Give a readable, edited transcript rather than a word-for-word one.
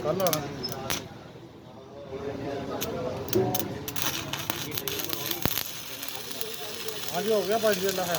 ਕੱਲ ਆਣਾ ਹਾਂਜੀ ਹੋ ਗਿਆ ਬਾਜੀ ਵਾਲਾ ਹੈ